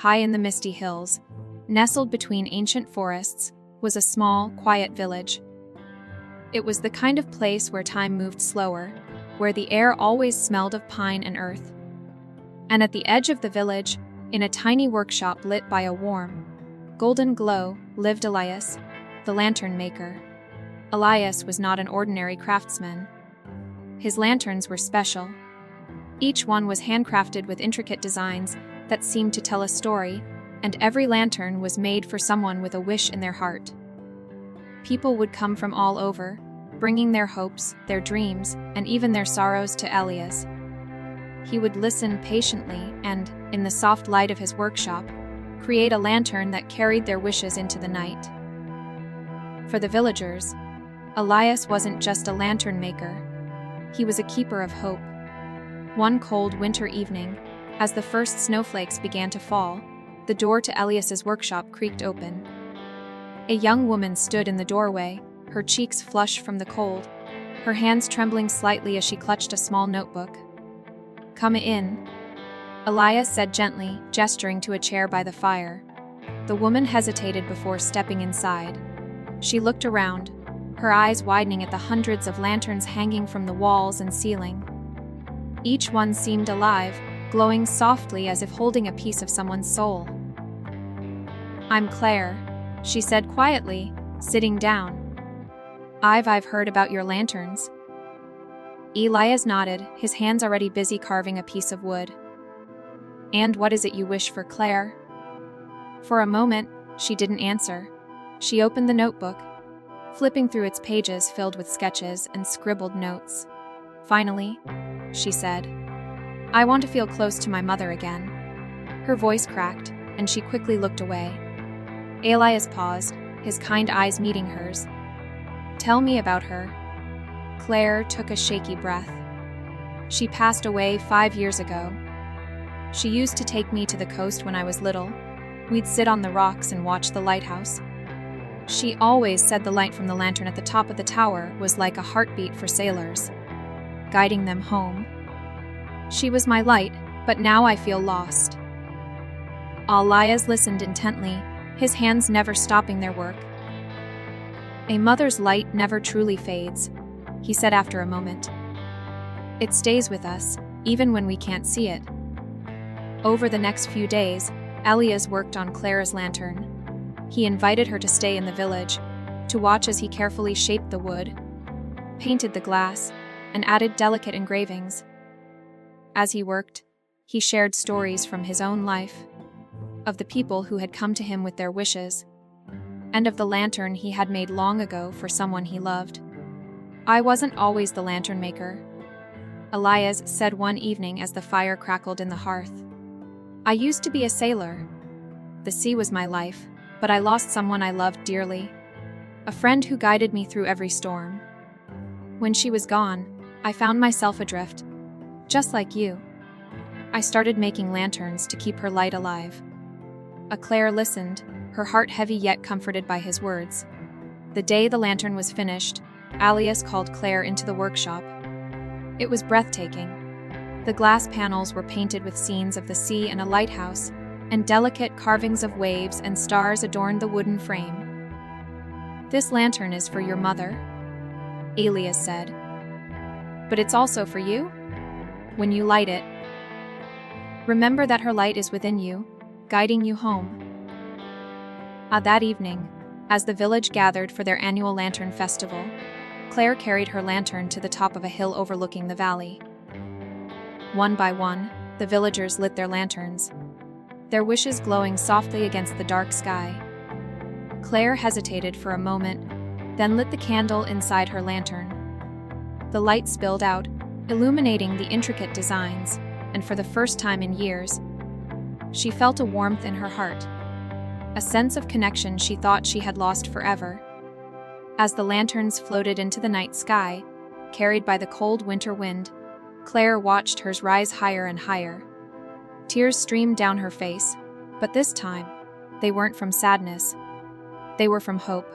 high in the misty hills, nestled between ancient forests, was a small, quiet village. It was the kind of place where time moved slower, where the air always smelled of pine and earth. And at the edge of the village, in a tiny workshop lit by a warm, golden glow, lived Elias, the lantern maker. Elias was not an ordinary craftsman. His lanterns were special. Each one was handcrafted with intricate designs that seemed to tell a story, and every lantern was made for someone with a wish in their heart. People would come from all over, bringing their hopes, their dreams, and even their sorrows to Elias. He would listen patiently and, in the soft light of his workshop, create a lantern that carried their wishes into the night. For the villagers, Elias wasn't just a lantern maker. He was a keeper of hope. One cold winter evening, as the first snowflakes began to fall, the door to Elias's workshop creaked open. A young woman stood in the doorway, her cheeks flushed from the cold, her hands trembling slightly as she clutched a small notebook. "Come in," Elias said gently, gesturing to a chair by the fire. The woman hesitated before stepping inside. She looked around, her eyes widening at the hundreds of lanterns hanging from the walls and ceiling. Each one seemed alive, glowing softly as if holding a piece of someone's soul. "I'm Claire," she said quietly, sitting down. I've heard about your lanterns." Elias nodded, his hands already busy carving a piece of wood. "And what is it you wish for, Claire?" For a moment, she didn't answer. She opened the notebook, flipping through its pages filled with sketches and scribbled notes. Finally, she said, "I want to feel close to my mother again." Her voice cracked, and she quickly looked away. Elias paused, his kind eyes meeting hers. "Tell me about her." Claire took a shaky breath. "She passed away 5 years ago. She used to take me to the coast when I was little. We'd sit on the rocks and watch the lighthouse. She always said the light from the lantern at the top of the tower was like a heartbeat for sailors, guiding them home. She was my light, but now I feel lost." Elias listened intently, his hands never stopping their work. "A mother's light never truly fades," he said after a moment. "It stays with us, even when we can't see it." Over the next few days, Elias worked on Claire's lantern. He invited her to stay in the village, to watch as he carefully shaped the wood, painted the glass, and added delicate engravings. As he worked, he shared stories from his own life, of the people who had come to him with their wishes, and of the lantern he had made long ago for someone he loved. "I wasn't always the lantern maker," Elias said one evening as the fire crackled in the hearth. "I used to be a sailor. The sea was my life, but I lost someone I loved dearly, a friend who guided me through every storm. When she was gone, I found myself adrift, just like you. I started making lanterns to keep her light alive." Claire listened, her heart heavy yet comforted by his words. The day the lantern was finished, Elias called Claire into the workshop. It was breathtaking. The glass panels were painted with scenes of the sea and a lighthouse, and delicate carvings of waves and stars adorned the wooden frame. "This lantern is for your mother," Elias said. "But it's also for you. When you light it, remember that her light is within you, guiding you home." That evening, as the village gathered for their annual lantern festival, Claire carried her lantern to the top of a hill overlooking the valley. One by one, the villagers lit their lanterns, their wishes glowing softly against the dark sky. Claire hesitated for a moment, then lit the candle inside her lantern. The light spilled out, illuminating the intricate designs, and for the first time in years, she felt a warmth in her heart, a sense of connection she thought she had lost forever. As the lanterns floated into the night sky, carried by the cold winter wind, Claire watched hers rise higher and higher. Tears streamed down her face, but this time, they weren't from sadness. They were from hope.